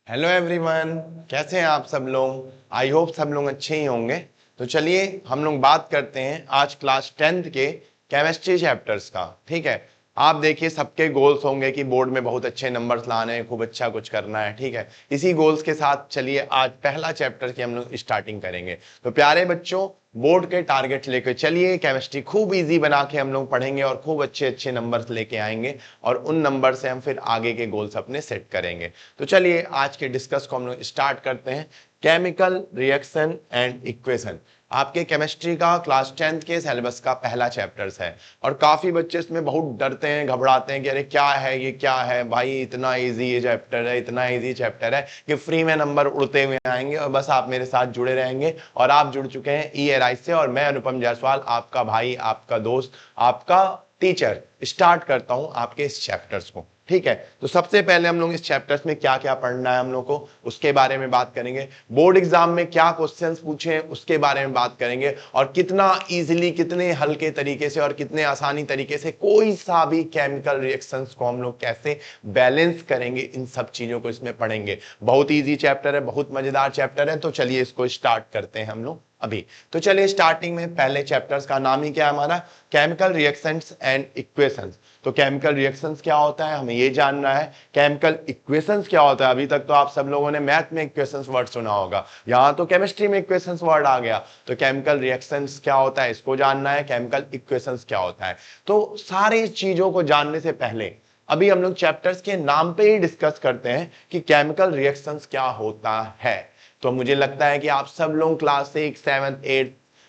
Hello everyone, कैसे हैं आप सब लोग। आई होप सब लोग अच्छे ही होंगे। तो चलिए हम लोग बात करते हैं आज क्लास 10th के केमिस्ट्री चैप्टर्स का। ठीक है, आप देखिए सबके गोल्स होंगे कि बोर्ड में बहुत अच्छे नंबर्स लाने हैं, खूब अच्छा कुछ करना है। ठीक है, इसी गोल्स के साथ चलिए आज पहला चैप्टर की हम लोग स्टार्टिंग करेंगे। तो प्यारे बच्चों, बोर्ड के टारगेट लेकर चलिए, केमिस्ट्री खूब इजी बना के हम लोग पढ़ेंगे और खूब अच्छे अच्छे नंबर्स लेके आएंगे और उन नंबर से हम फिर आगे के गोल्स अपने सेट करेंगे। तो चलिए आज के डिस्कस को हम लोग स्टार्ट करते हैं। केमिकल रिएक्शन एंड इक्वेशन आपके केमिस्ट्री का क्लास 10th के सिलेबस का पहला चैप्टर्स है और काफी बच्चे इसमें बहुत डरते हैं, घबराते हैं कि अरे क्या है ये, क्या है भाई, इतना इजी ये चैप्टर है, इतना इजी चैप्टर है कि फ्री में नंबर उड़ते हुए आएंगे और बस आप मेरे साथ जुड़े रहेंगे। और आप जुड़ चुके हैं ERI से और मैं अनुपम जायसवाल, आपका भाई, आपका दोस्त, आपका टीचर। स्टार्ट करता हूं आपके इस चैप्टर्स को। ठीक है, तो सबसे पहले हम लोग इस चैप्टर्स में क्या क्या पढ़ना है हम लोग को उसके बारे में बात करेंगे। बोर्ड एग्जाम में क्या क्वेश्चंस पूछे उसके बारे में बात करेंगे और कितना इजीली, कितने हल्के तरीके से और कितने आसानी तरीके से कोई सा भी केमिकल रिएक्शंस को हम लोग कैसे बैलेंस करेंगे, इन सब चीजों को इसमें पढ़ेंगे। बहुत इजी चैप्टर है, बहुत मजेदार चैप्टर है। तो चलिए इसको स्टार्ट करते हैं हम लोग अभी। तो चलिए स्टार्टिंग में पहले चैप्टर्स का नाम ही क्या है हमारा, केमिकल रिएक्शंस एंड इक्वेशंस। तो केमिकल रिएक्शंस क्या होता है हमें ये जानना है। केमिकल इक्वेशंस क्या होता है, अभी तक तो आप सब लोगों ने मैथ में इक्वेशंस वर्ड सुना होगा, यहां तो केमिस्ट्री में इक्वेशंस वर्ड आ गया। तो केमिकल रिएक्शंस क्या होता है इसको जानना है, केमिकल इक्वेशंस क्या होता है। तो सारी चीजों को जानने से पहले अभी हम लोग चैप्टर्स के नाम पे ही डिस्कस करते हैं कि केमिकल रिएक्शंस क्या होता है। तो मुझे लगता है कि आप सब लोग क्लास 6, 7, 8,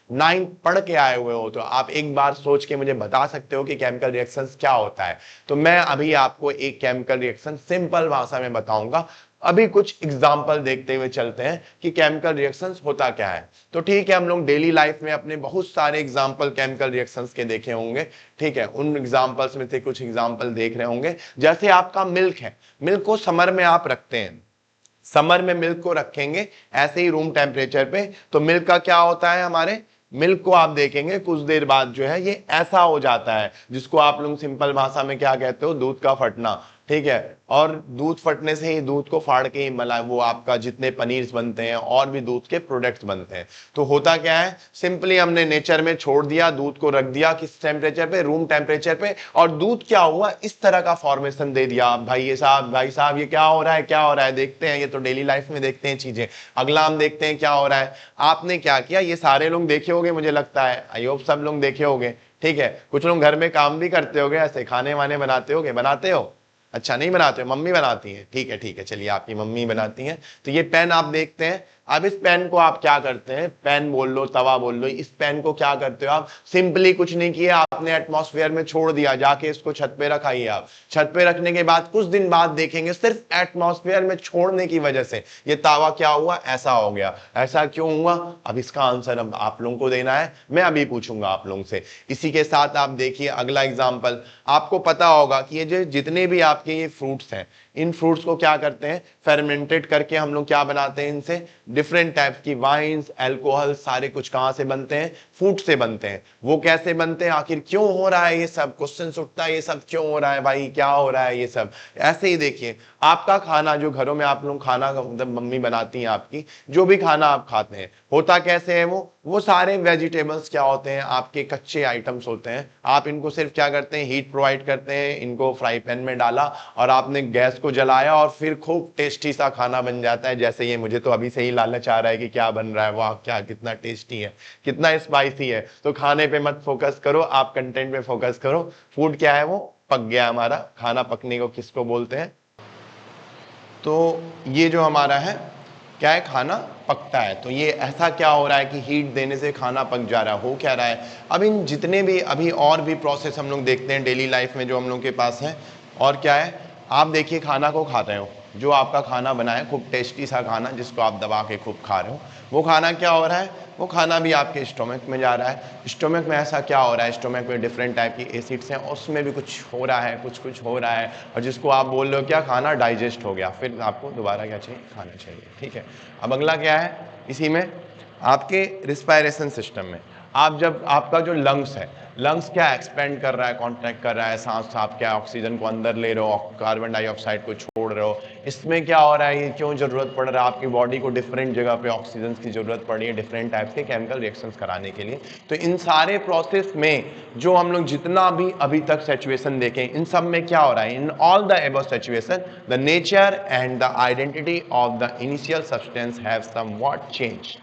9 पढ़ के आए हुए हो, तो आप एक बार सोच के मुझे बता सकते हो कि केमिकल रिएक्शंस क्या होता है। तो मैं अभी आपको एक केमिकल रिएक्शन सिंपल भाषा में बताऊंगा। अभी कुछ एग्जाम्पल देखते हुए चलते हैं कि केमिकल रिएक्शंस होता क्या है। तो ठीक है, हम लोग डेली लाइफ में अपने बहुत सारे एग्जाम्पल केमिकल रिएक्शंस के देखे होंगे। ठीक है, उन एग्जाम्पल्स में से कुछ एग्जाम्पल देख रहे होंगे। जैसे आपका मिल्क है, मिल्क को समर में आप रखते हैं, समर में मिल्क को रखेंगे ऐसे ही रूम टेम्परेचर पे, तो मिल्क का क्या होता है, हमारे मिल्क को आप देखेंगे कुछ देर बाद जो है ये ऐसा हो जाता है, जिसको आप लोग सिंपल भाषा में क्या कहते हो, दूध का फटना। ठीक है, और दूध फटने से ही, दूध को फाड़ के ही मलाई, वो आपका जितने पनीर बनते हैं और भी दूध के प्रोडक्ट्स बनते हैं। तो होता क्या है, सिंपली हमने नेचर में छोड़ दिया, दूध को रख दिया किस टेम्परेचर पे, रूम टेम्परेचर पे, और दूध क्या हुआ, इस तरह का फॉर्मेशन दे दिया। भाई साहब ये क्या हो रहा है, क्या हो रहा है, देखते हैं, ये तो डेली लाइफ में देखते हैं चीजें। अगला हम देखते हैं क्या हो रहा है। आपने क्या किया, ये सारे लोग देखे होंगे मुझे लगता है, आई होप सब लोग देखे होंगे। ठीक है, कुछ लोग घर में काम भी करते होंगे, ऐसे खाने वाने बनाते होंगे, बनाते हो? अच्छा नहीं बनाते हो, मम्मी बनाती है। ठीक है ठीक है, चलिए आपकी मम्मी बनाती हैं। तो ये पेन आप देखते हैं, अब इस पेन को आप क्या करते हैं, पेन बोल लो, तवा बोल लो, इस पेन को क्या करते हो आप, सिंपली कुछ नहीं किया, आपने एटमॉस्फेयर में छोड़ दिया, जाके इसको छत पे रखाइए। आप छत पे रखने के बाद कुछ दिन बाद देखेंगे सिर्फ एटमॉस्फेयर में छोड़ने की वजह से ये तावा क्या हुआ, ऐसा हो गया। ऐसा क्यों हुआ, अब इसका आंसर अब आप लोगों को देना है, मैं अभी पूछूंगा आप लोगों से। इसी के साथ आप देखिए अगला एग्जाम्पल। आपको पता होगा कि ये जो जितने भी आपके ये फ्रूट्स हैं, इन फ्रूट्स को क्या करते हैं, फेर्मेंटेड करके हम लोग क्या बनाते हैं, इनसे डिफरेंट टाइप की वाइन्स, अल्कोहल, सारे कुछ कहां से बनते हैं, फूड से बनते हैं। वो कैसे बनते हैं, आखिर क्यों हो रहा है ये सब, क्वेश्चन उठता है ये सब क्यों हो रहा है भाई, क्या हो रहा है ये सब। ऐसे ही देखिए आपका खाना, जो घरों में आप लोग खाना मतलब मम्मी बनाती हैं आपकी, जो भी खाना आप खाते हैं, होता कैसे है वो सारे वेजिटेबल्स क्या होते हैं, आपके कच्चे आइटम्स होते हैं। आप इनको सिर्फ क्या करते हैं, हीट प्रोवाइड करते हैं, इनको फ्राई पैन में डाला और आपने गैस को जलाया और फिर खूब टेस्टी सा खाना बन जाता है। जैसे ये मुझे तो अभी से ही लालच आ रहा है कि क्या बन रहा है, वाह क्या, कितना टेस्टी है, कितना स्पाइसी है। तो खाने पे मत फोकस करो, आप कंटेंट पे फोकस करो। फूड क्या है, वो पक गया हमारा, खाना पकने को किसको बोलते हैं, तो ये जो हमारा है क्या है, खाना पकता है। तो ये ऐसा क्या हो रहा है कि हीट देने से खाना पक जा रहा है, हो क्या रहा है। अब इन जितने भी अभी और भी प्रोसेस हम लोग देखते हैं डेली लाइफ में जो हम लोग के पास है, और क्या है, आप देखिए खाना को खा रहे हो, जो आपका खाना बना है खूब टेस्टी सा खाना जिसको आप दबा के खूब खा रहे हो, वो खाना क्या हो रहा है, वो खाना भी आपके स्टोमक में जा रहा है। स्टोमक में ऐसा क्या हो रहा है, स्टोमक में डिफरेंट टाइप की एसिड्स हैं, उसमें भी कुछ हो रहा है, कुछ हो रहा है, और जिसको आप बोल रहे हो क्या, खाना डाइजेस्ट हो गया, फिर आपको दोबारा क्या चाहिए, खाना चाहिए। ठीक है, अब अगला क्या है, इसी में आपके रिस्पायरेशन सिस्टम में आप जब आपका जो लंग्स है, लंग्स क्या एक्सपेंड कर रहा है, कॉन्ट्रैक्ट कर रहा है, सांस आप क्या ऑक्सीजन को अंदर ले रहे हो, कार्बन डाइऑक्साइड को छोड़ रहे हो, इसमें क्या हो रहा है, ये क्यों जरूरत पड़ रहा है, आपकी बॉडी को डिफरेंट जगह पे ऑक्सीजन की जरूरत पड़ी है डिफरेंट टाइप्स के केमिकल रिएक्शंस कराने के लिए। तो इन सारे प्रोसेस में जो हम लोग जितना भी अभी तक सिचुएशन देखें, इन सब में क्या हो रहा है, in all the above situation the nature and the identity of the initial substance have somewhat change.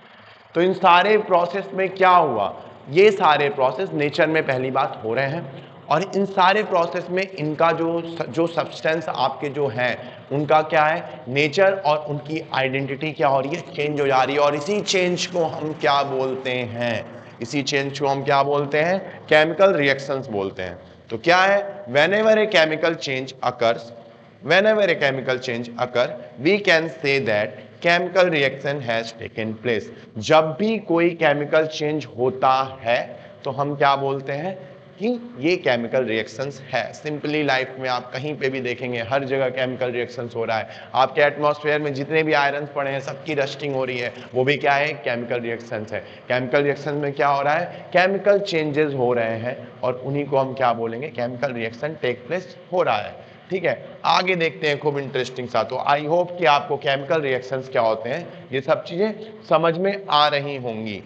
तो इन सारे प्रोसेस में क्या हुआ, ये सारे प्रोसेस नेचर में पहली बात हो रहे हैं, और इन सारे प्रोसेस में इनका जो सब्सटेंस आपके जो हैं उनका क्या है, नेचर और उनकी आइडेंटिटी क्या हो रही है, चेंज हो जा रही है। और इसी चेंज को हम क्या बोलते हैं, इसी चेंज को हम क्या बोलते हैं, केमिकल रिएक्शंस बोलते हैं। तो क्या है, whenever a chemical change occurs, whenever a chemical change occur, we can say that chemical reaction has taken place। जब भी कोई केमिकल चेंज होता है तो हम क्या बोलते हैं कि ये केमिकल रिएक्शंस है। सिंपली लाइफ में आप कहीं पे भी देखेंगे, हर जगह केमिकल रिएक्शंस हो रहा है। आपके एटमॉस्फेयर में जितने भी आयरन्स पड़े हैं, सबकी रस्टिंग हो रही है, वो भी क्या है, केमिकल रिएक्शंस है। केमिकल रिएक्शन में क्या हो रहा है, केमिकल चेंजेस हो रहे हैं, और उन्हीं को हम क्या बोलेंगे, केमिकल रिएक्शन टेक प्लेस हो रहा है। ठीक है, आगे देखते हैं खूब इंटरेस्टिंग सा। तो आई होप कि आपको केमिकल रिएक्शंस क्या होते हैं ये सब चीजें समझ में आ रही होंगी।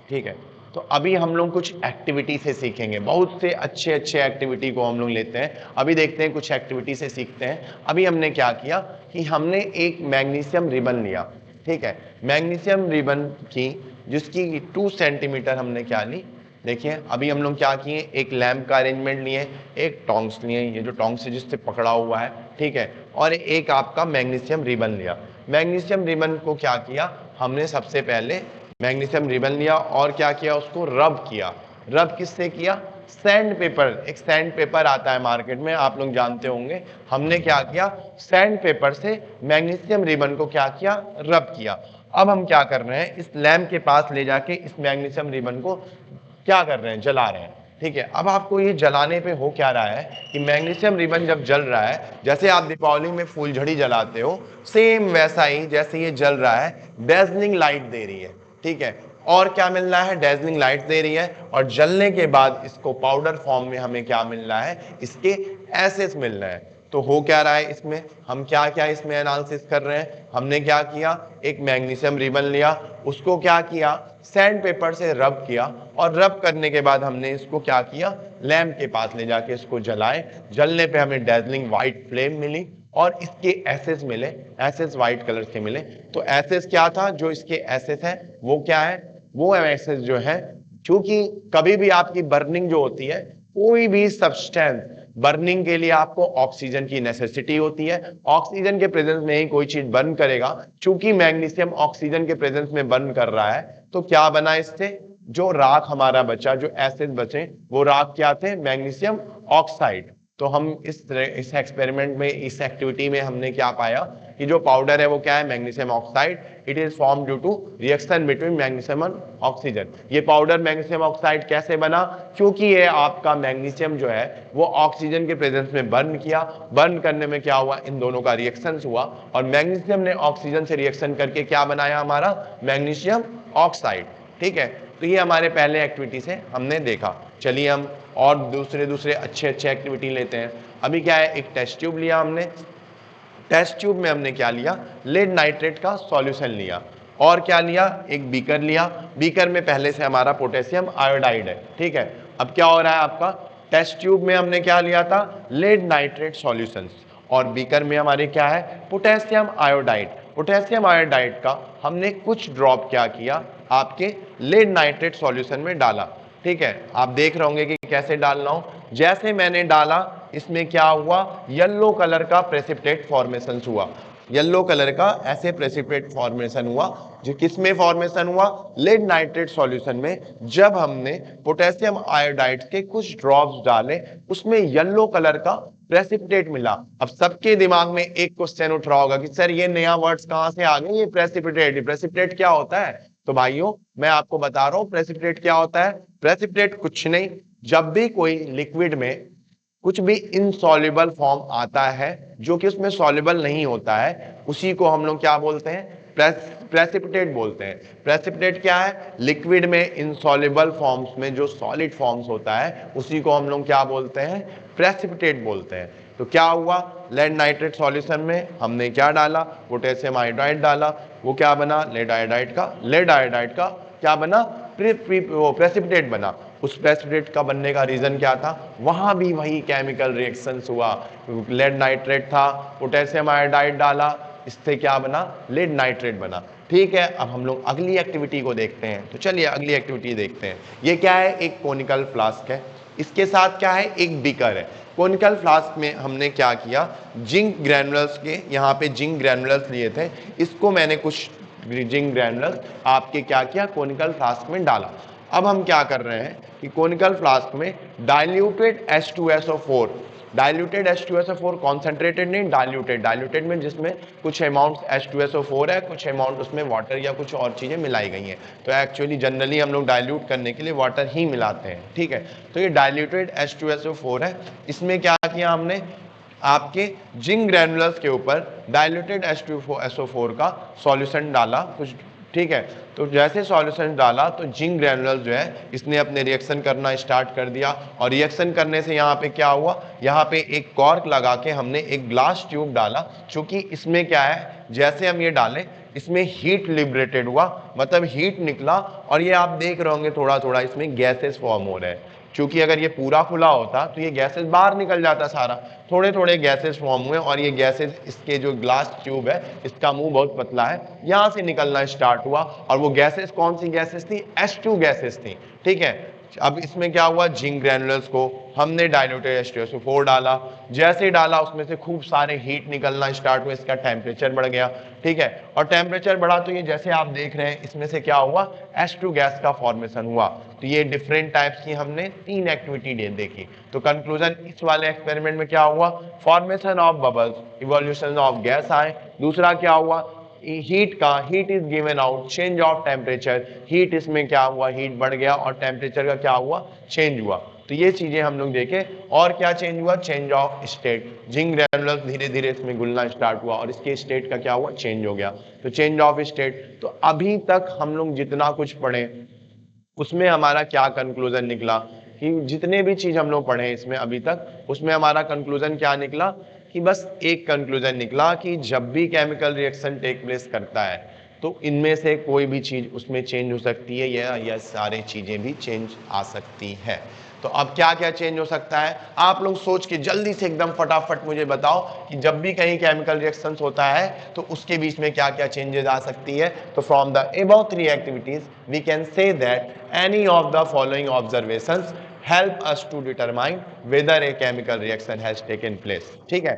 ठीक है, तो अभी हम लोग कुछ एक्टिविटी से सीखेंगे, बहुत से अच्छे अच्छे एक्टिविटी को हम लोग लेते हैं। अभी देखते हैं कुछ एक्टिविटी से सीखते हैं। अभी हमने क्या किया कि हमने एक मैग्नीशियम रिबन लिया। ठीक है, मैग्नीशियम रिबन की जिसकी 2 सेंटीमीटर हमने क्या ली, देखिए अभी हम लोग क्या किए, एक लैंप का अरेंजमेंट लिए, एक टोंग्स लिए, ये जो टोंग्स है जिससे पकड़ा हुआ है, ठीक है, और एक आपका मैग्नीशियम रिबन लिया। मैग्नीशियम रिबन को क्या किया हमने, सबसे पहले मैग्नीशियम रिबन लिया और क्या किया, उसको रब किया। रब किससे किया, सैंड पेपर, एक सैंड पेपर आता है मार्केट में, आप लोग जानते होंगे। हमने क्या किया, सैंड पेपर से मैग्नीशियम रिबन को क्या किया, रब किया। अब हम क्या कर रहे हैं, इस लैंप के पास ले जाके इस मैग्नीशियम रिबन को क्या कर रहे हैं, जला रहे हैं। ठीक है, अब आपको ये जलाने पे हो क्या रहा है कि मैग्नीशियम रिबन जब जल रहा है, जैसे आप दीपावली में फूलझड़ी जलाते हो, सेम वैसा ही जैसे ये जल रहा है, डेजलिंग लाइट दे रही है। ठीक है, और क्या मिल रहा है, डेजलिंग लाइट दे रही है, और जलने के बाद इसको पाउडर फॉर्म में हमें क्या मिल रहा है, इसके एसेस मिल रहे हैं। तो हो क्या रहा है इसमें, हम क्या क्या इसमें एनालिसिस कर रहे हैं, हमने क्या किया, एक मैग्नीशियम रिबन लिया, उसको क्या किया, सैंड पेपर से रब किया, और रब करने के बाद हमने इसको क्या किया, लैंप के पास ले जाके इसको जलाए। जलने पे हमें डेजलिंग व्हाइट फ्लेम मिली, और इसके एसेस मिले, एसेस व्हाइट कलर के मिले। तो एसेस क्या था, जो इसके एसेस है वो क्या है, वो एसेस जो है, क्योंकि कभी भी आपकी बर्निंग जो होती है, कोई भी सब्सटेंस बर्निंग के लिए आपको ऑक्सीजन की नेसेसिटी होती है। ऑक्सीजन के प्रेजेंस में ही कोई चीज बर्न करेगा। चूंकि मैग्नीशियम ऑक्सीजन के प्रेजेंस में बर्न कर रहा है, तो क्या बना इससे, जो राख हमारा बचा, जो एसिड बचे, वो राख क्या थे, मैग्नीशियम ऑक्साइड। तो हम इस एक्सपेरिमेंट में, इस एक्टिविटी में हमने क्या पाया कि जो पाउडर है वो क्या है, magnesium oxide. It is form due to reaction between magnesium and oxygen. ये पाउडर मैग्नीशियम ऑक्साइड कैसे बना, क्योंकि ये आपका मैग्नीशियम जो है वो ऑक्सीजन के प्रेजेंस में बर्न किया। बर्न करने में क्या हुआ, इन दोनों का रिएक्शन हुआ, और मैग्नीशियम ने ऑक्सीजन से रिएक्शन करके क्या बनाया, हमारा मैग्नीशियम ऑक्साइड। ठीक है, तो ये हमारे पहले एक्टिविटी से हमने देखा। चलिए हम और दूसरे अच्छे एक्टिविटी लेते हैं। अभी क्या है, एक टेस्ट ट्यूब लिया हमने, टेस्ट ट्यूब में हमने क्या लिया, लेड नाइट्रेट का सॉल्यूशन लिया, और क्या लिया, एक बीकर लिया। बीकर में पहले से हमारा पोटेशियम आयोडाइड है। ठीक है, अब क्या हो रहा है आपका, टेस्ट ट्यूब में हमने क्या लिया था, लेड नाइट्रेट सॉल्यूशन, और बीकर में हमारे क्या है, पोटेशियम आयोडाइड। पोटेशियम आयोडाइड का हमने कुछ ड्रॉप क्या किया, आपके लेड नाइट्रेट सॉल्यूशन में डाला। ठीक है, आप देख रहे होंगे कि कैसे डाल रहा हूं। जैसे मैंने डाला, इसमें क्या हुआ, येलो कलर का प्रेसिपिटेट फॉर्मेशन हुआ। येलो कलर का ऐसे प्रेसिपिटेट फॉर्मेशन हुआ, जो किस में फॉर्मेशन हुआ, लेड नाइट्रेट सॉल्यूशन में। जब हमने पोटेशियम आयोडाइड के कुछ ड्रॉप्स डाले, उसमें येलो कलर का प्रेसिपिटेट मिला। अब सबके दिमाग में एक क्वेश्चन उठ रहा होगा कि सर ये नया वर्ड्स कहां से आ गए, ये प्रेसिपिटेट, प्रेसिपिटेट क्या होता है। तो भाइयों मैं आपको बता रहा हूं प्रेसिपिटेट क्या होता है। प्रेसिपिटेट कुछ नहीं, जब भी कोई लिक्विड में कुछ भी इनसॉल्युबल फॉर्म आता है, जो कि उसमें सॉल्युबल नहीं होता है, उसी को हम लोग क्या बोलते हैं, प्रेसिपिटेट बोलते हैं। प्रेसिपिटेट क्या है? लिक्विड में इनसॉल्युबल फॉर्म्स में जो सॉलिड फॉर्म्स होता है उसी को हम लोग क्या बोलते हैं? प्रेसिपिटेट बोलते हैं। तो क्या हुआ? लेड नाइट्रेट सॉल्यूशन में हमने क्या डाला? पोटेशियम आयोडाइड डाला, वो क्या बना? लेड आयोडाइड का क्या बना? प्रेसिपिटेट बना। उस प्रेसिपिटेट का बनने का रीजन क्या था? वहां भी वही केमिकल रिएक्शंस हुआ। लेड नाइट्रेट था, पोटेशियम आयोडाइड डाला, इससे क्या बना? लेड नाइट्रेट बना। ठीक है, अब हम लोग अगली एक्टिविटी को देखते हैं। तो चलिए अगली एक्टिविटी देखते हैं। ये क्या है? एक कोनिकल फ्लास्क है, इसके साथ क्या है? एक बीकर है। कोनिकल फ्लास्क में हमने क्या किया? जिंक ग्रैनुलर्स के, यहाँ पे जिंक ग्रैनुलर्स लिए थे, इसको मैंने कुछ जिंक ग्रैनुलर्स आपके क्या किया? कोनिकल फ्लास्क में डाला। अब हम क्या कर रहे हैं कि कोनिकल फ्लास्क में diluted H2SO4, diluted H2SO4, concentrated नहीं, डाइल्यूटेड में जिसमें कुछ अमाउंट H2SO4 है, कुछ अमाउंट उसमें वाटर या कुछ और चीजें मिलाई गई हैं। तो एक्चुअली जनरली हम लोग डाइल्यूट करने के लिए वाटर ही मिलाते हैं। ठीक है, तो ये डाइल्यूटेड H2SO4 है। इसमें क्या किया हमने? आपके जिंक ग्रैनुलर्स के ऊपर डाइल्यूटेड H2SO4 का सॉल्यूशन डाला कुछ। ठीक है, तो जैसे सॉल्यूशन डाला तो जिंक ग्रैनुलर जो है इसने अपने रिएक्शन करना स्टार्ट कर दिया, और रिएक्शन करने से यहाँ पे क्या हुआ? यहाँ पे एक कॉर्क लगा के हमने एक ग्लास ट्यूब डाला। चूंकि इसमें क्या है, जैसे हम ये डालें इसमें हीट लिबरेटेड हुआ, मतलब हीट निकला, और ये आप देख रहे होंगे थोड़ा थोड़ा इसमें गैसेस फॉर्म हो रहे हैं। क्योंकि अगर ये पूरा खुला होता तो ये गैसेस बाहर निकल जाता सारा। थोड़े थोड़े गैसेस फॉर्म हुए, और ये गैसेस, इसके जो ग्लास ट्यूब है इसका मुंह बहुत पतला है, यहां से निकलना स्टार्ट हुआ। और वो गैसेस कौन सी गैसेस थी? H2 गैसेस थी। ठीक है, अब इसमें क्या हुआ? जिंक ग्रैनुलर्स को हमने डाइल्यूटेड H2SO4 डाला, जैसे ही डाला उसमें से खूब सारे हीट निकलना स्टार्ट हुए, इसका टेम्परेचर बढ़ गया। ठीक है, और टेम्परेचर बढ़ा तो ये जैसे आप देख रहे हैं इसमें से क्या हुआ? H2 गैस का फॉर्मेशन हुआ। तो ये डिफरेंट टाइप्स की हमने 3 एक्टिविटी देखी। तो कंक्लूजन इस वाले एक्सपेरिमेंट में क्या हुआ? Formation of bubbles, evolution of gas आए। दूसरा क्या हुआ? Heat is given out, change of temperature, heat इसमें क्या हुआ? हीट बढ़ गया, और टेम्परेचर का क्या हुआ? चेंज हुआ। तो ये चीजें हम लोग देखे। और क्या चेंज हुआ? Change of state, zinc granular धीरे धीरे इसमें घुलना स्टार्ट हुआ, और इसके स्टेट का क्या हुआ? चेंज हो गया। तो चेंज ऑफ स्टेट। तो अभी तक हम लोग जितना कुछ पढ़े उसमें हमारा क्या कंक्लूजन निकला? कि जितने भी चीज हम लोग पढ़े इसमें अभी तक, उसमें हमारा कंक्लूजन क्या निकला? कि बस एक कंक्लूजन निकला कि जब भी केमिकल रिएक्शन टेक प्लेस करता है तो इनमें से कोई भी चीज उसमें चेंज हो सकती है, या सारी चीजें भी चेंज आ सकती है। तो अब क्या क्या चेंज हो सकता है? आप लोग सोच के जल्दी से एकदम फटाफट मुझे बताओ कि जब भी कहीं केमिकल रिएक्शंस होता है तो उसके बीच में क्या क्या चेंजेस आ सकती है। तो from the above 3 activities we can say that any of the following observations help us to determine whether a chemical reaction has taken place। ठीक है,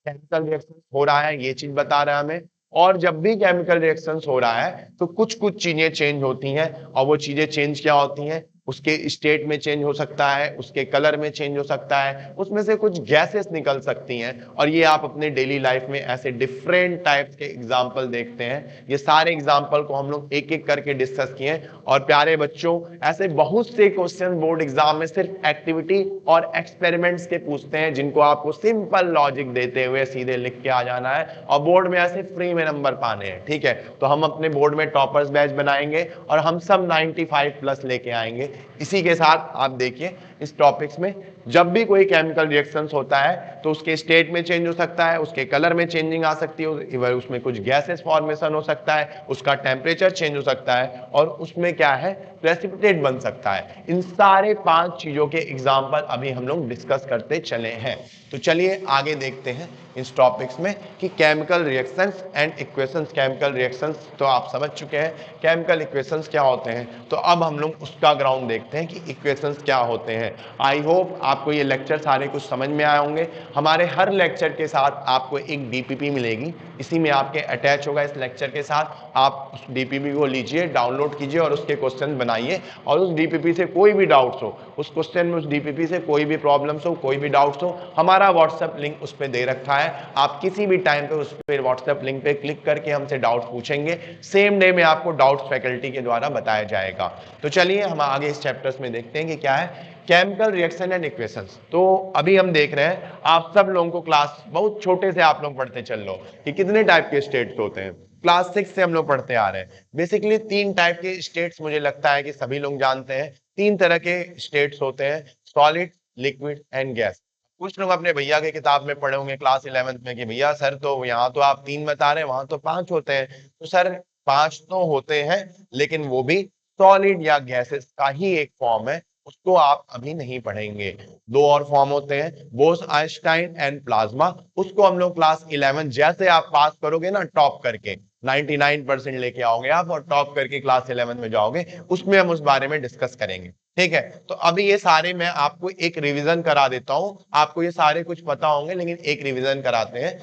केमिकल रिएक्शन हो रहा है ये चीज बता रहा है हमें, और जब भी केमिकल रिएक्शंस हो रहा है तो कुछ कुछ चीजें चेंज होती हैं। और वो चीजें चेंज क्या होती हैं? उसके स्टेट में चेंज हो सकता है, उसके कलर में चेंज हो सकता है, उसमें से कुछ गैसेस निकल सकती हैं। और ये आप अपने डेली लाइफ में ऐसे डिफरेंट टाइप्स के एग्जांपल देखते हैं। ये सारे एग्जांपल को हम लोग एक एक करके डिस्कस किए। और प्यारे बच्चों, ऐसे बहुत से क्वेश्चन बोर्ड एग्जाम में सिर्फ एक्टिविटी और एक्सपेरिमेंट्स के पूछते हैं, जिनको आपको सिंपल लॉजिक देते हुए सीधे लिख के आ जाना है, और बोर्ड में ऐसे फ्री में नंबर पाने हैं। ठीक है, तो हम अपने बोर्ड में टॉपर्स बैच बनाएंगे और हम सब 95+ लेके आएंगे। इसी के साथ आप देखिए इस टॉपिक्स में जब भी कोई केमिकल रिएक्शंस होता है तो उसके स्टेट में चेंज हो सकता है, उसके कलर में चेंजिंग आ सकती है, उसमें कुछ गैसेस फॉर्मेशन हो सकता है, उसका टेम्परेचर चेंज हो सकता है, और उसमें क्या है? प्रेसिपिटेट बन सकता है। इन सारे 5 चीजों के एग्जाम्पल अभी हम लोग डिस्कस करते चले हैं। तो चलिए आगे देखते हैं इस टॉपिक्स में कि chemical reactions and equations. Chemical reactions तो आप समझ चुके हैं, केमिकल इक्वेशंस क्या होते हैं। तो अब हम लोग उसका ग्राउंड देखते हैं कि इक्वेशंस क्या होते हैं। आई होप आपको ये लेक्चर सारे कुछ समझ में आए होंगे। हमारे हर लेक्चर के साथ आपको एक डीपीपी मिलेगी, इसी में आपके अटैच होगा। इस लेक्चर के साथ आप उस डीपीपी को लीजिए, डाउनलोड कीजिए और उसके क्वेश्चन बनाइए। और उस डीपीपी से कोई भी डाउट्स हो, उस क्वेश्चन में, उस डीपीपी से कोई भी प्रॉब्लम्स हो, कोई भी डाउट्स हो, हमारा व्हाट्सएप लिंक उस पर दे रखा है। आप किसी भी टाइम पे उस पर व्हाट्सएप लिंक पे क्लिक करके हमसे डाउट्स पूछेंगे। सेम डे में आपको डाउट्स फैकल्टी के द्वारा बताया जाएगा। तो चलिए हम आगे इस चैप्टर्स में देखते हैं कि क्या है केमिकल रिएक्शन एंड इक्वेशंस। तो अभी हम देख रहे हैं, आप सब लोगों को क्लास बहुत छोटे से आप लोग पढ़ते चल लो कि कितने टाइप के स्टेट्स होते हैं। क्लास 6 से हम लोग पढ़ते आ रहे हैं। बेसिकली 3 टाइप के स्टेट्स मुझे लगता है कि सभी लोग जानते हैं। 3 तरह के स्टेट्स होते हैं, सॉलिड, लिक्विड एंड गैस। कुछ लोग अपने भैया की किताब में पढ़े होंगे क्लास 11th में कि भैया सर तो यहाँ तो आप 3 बता रहे हैं, वहां तो 5 होते हैं। तो सर 5 तो होते हैं, लेकिन वो भी सॉलिड या गैसेस का ही एक फॉर्म है, उसको आप अभी नहीं पढ़ेंगे। 2 और फॉर्म होते हैं, बोस-आइंस्टाइन एंड प्लाज्मा। उसको हम लोग क्लास 11 जैसे आप पास करोगे ना टॉप करके 99% लेके आओगे आप और टॉप करके क्लास 11 में जाओगे, उसमें हम उस बारे में डिस्कस करेंगे। ठीक है, तो अभी ये सारे मैं आपको एक रिवीजन करा देता हूं। आपको ये सारे कुछ पता होंगे, लेकिन एक रिवीजन कराते हैं।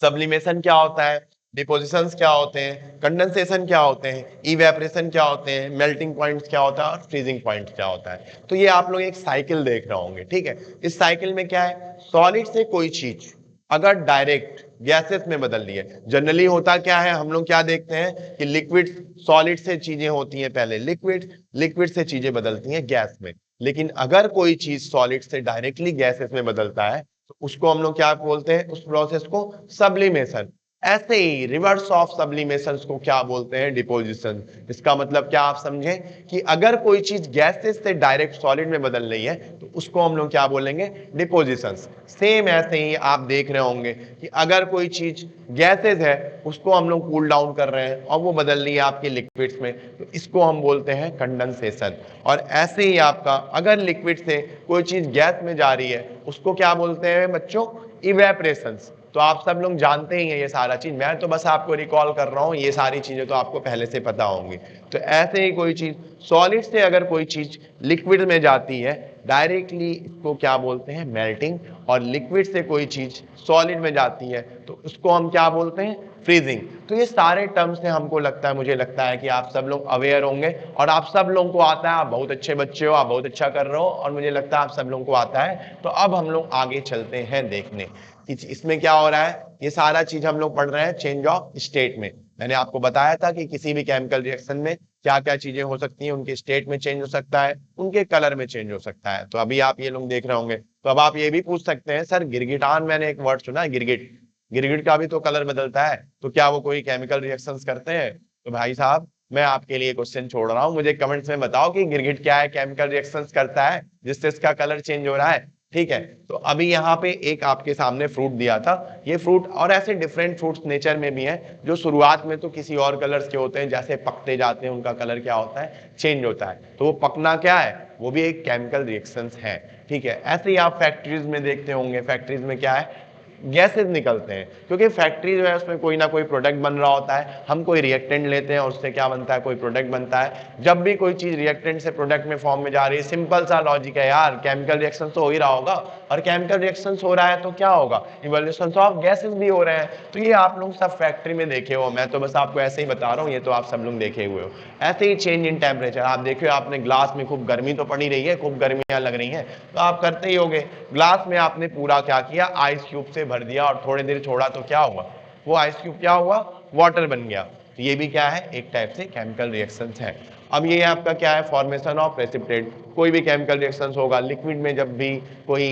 सब्लिमेशन क्या होता है, डिपोजिशंस क्या होते हैं, कंडेंसेशन क्या होते हैं, इवेपोरेशन क्या होते हैं, मेल्टिंग पॉइंट्स क्या होता है और फ्रीजिंग पॉइंट क्या होता है। तो ये आप लोग एक साइकिल देख रहे होंगे। ठीक है, इस साइकिल में क्या है, सॉलिड से कोई चीज अगर डायरेक्ट गैसेस में बदल रही है, जनरली होता क्या है, हम लोग क्या देखते हैं कि लिक्विड सॉलिड से चीजें होती हैं पहले लिक्विड, लिक्विड से चीजें बदलती हैं गैस में। लेकिन अगर कोई चीज सॉलिड से डायरेक्टली गैसेस में बदलता है तो उसको हम लोग क्या बोलते हैं, उस प्रोसेस को सब्लिमेशन। ऐसे ही रिवर्स ऑफ सब्लिमेशन को क्या बोलते हैं, डिपोजिशन। इसका मतलब क्या आप समझे कि अगर कोई चीज गैसेस से डायरेक्ट सॉलिड में बदल रही है तो उसको हम लोग क्या बोलेंगे, डिपोजिशन। सेम ऐसे ही आप देख रहे होंगे कि अगर कोई चीज गैसेस है उसको हम लोग कूल डाउन कर रहे हैं और वो बदल रही है आपके लिक्विड्स में, तो इसको हम बोलते हैं कंडेंसेशन। और ऐसे ही आपका अगर लिक्विड से कोई चीज गैस में जा रही है उसको क्या बोलते हैं बच्चों, इवेपरेशन। तो आप सब लोग जानते ही हैं ये सारा चीज, मैं तो बस आपको रिकॉल कर रहा हूं, ये सारी चीजें तो आपको पहले से पता होंगी। तो ऐसे ही कोई चीज सॉलिड से अगर कोई चीज लिक्विड में जाती है डायरेक्टली, इसको क्या बोलते हैं, मेल्टिंग। और लिक्विड से कोई चीज सॉलिड में जाती है तो उसको हम क्या बोलते हैं, फ्रीजिंग। तो ये सारे टर्म्स से हमको लगता है, मुझे लगता है कि आप सब लोग अवेयर होंगे और आप सब लोगों को आता है। आप बहुत अच्छे बच्चे हो, आप बहुत अच्छा कर रहे हो और मुझे लगता है आप सब लोगों को आता है। तो अब हम लोग आगे चलते हैं देखने कि इसमें क्या हो रहा है। ये सारा चीज हम लोग पढ़ रहे हैं चेंज ऑफ स्टेट में। मैंने आपको बताया था कि किसी भी केमिकल रिएक्शन में क्या क्या चीजें हो सकती हैं, उनके स्टेट में चेंज हो सकता है, उनके कलर में चेंज हो सकता है। तो अभी आप ये लोग देख रहे होंगे, तो अब आप ये भी पूछ सकते हैं सर गिरगिटान, मैंने एक वर्ड सुना है गिरगिट, गिरगिट का भी तो कलर बदलता है, तो क्या वो कोई केमिकल रिएक्शंस करते हैं? तो भाई साहब मैं आपके लिए क्वेश्चन छोड़ रहा हूं, मुझे कमेंट्स में बताओ कि गिरगिट क्या है, केमिकल रिएक्शंस करता है जिससे इसका कलर चेंज हो रहा है। ठीक है, तो अभी यहाँ पे एक आपके सामने फ्रूट दिया था, ये फ्रूट और ऐसे डिफरेंट फ्रूट्स नेचर में भी हैं जो शुरुआत में तो किसी और कलर्स के होते हैं, जैसे पकते जाते हैं उनका कलर क्या होता है, चेंज होता है। तो वो पकना क्या है, वो भी एक केमिकल रिएक्शंस है। ठीक है, ऐसे ही आप फैक्ट्रीज में देखते होंगे, फैक्ट्रीज में क्या है, गैसेज निकलते हैं, क्योंकि फैक्ट्री जो है उसमें कोई ना कोई प्रोडक्ट बन रहा होता है। हम कोई रिएक्टेंट लेते हैं और उससे क्या बनता है, कोई प्रोडक्ट बनता है। जब भी कोई चीज रिएक्टेंट से प्रोडक्ट में फॉर्म में जा रही है, सिंपल सा लॉजिक है यार, केमिकल रिएक्शन तो हो ही रहा होगा, और केमिकल रिएक्शन हो रहा है तो क्या होगा, इवोल्यूशन ऑफ गैसेज भी हो रहे हैं। तो ये आप लोग सब फैक्ट्री में देखे हो, मैं तो बस आपको ऐसे ही बता रहा हूँ, ये तो आप सब लोग देखे हुए हो। ऐसे ही चेंज इन टेम्परेचर, आप देखिए आपने ग्लास में खूब गर्मी तो पड़ी रही है, खूब गर्मियां लग रही हैं, तो आप करते ही होंगे, ग्लास में आपने पूरा क्या किया, आइस क्यूब से भर दिया और थोड़ी देर छोड़ा तो क्या हुआ, वो आइस क्यूब क्या हुआ, वाटर बन गया। तो ये भी क्या है, एक टाइप से केमिकल रिएक्शंस है। अब ये आपका क्या है, फॉर्मेशन ऑफ प्रेसिपिटेट। कोई भी केमिकल रिएक्शंस होगा लिक्विड में, जब भी कोई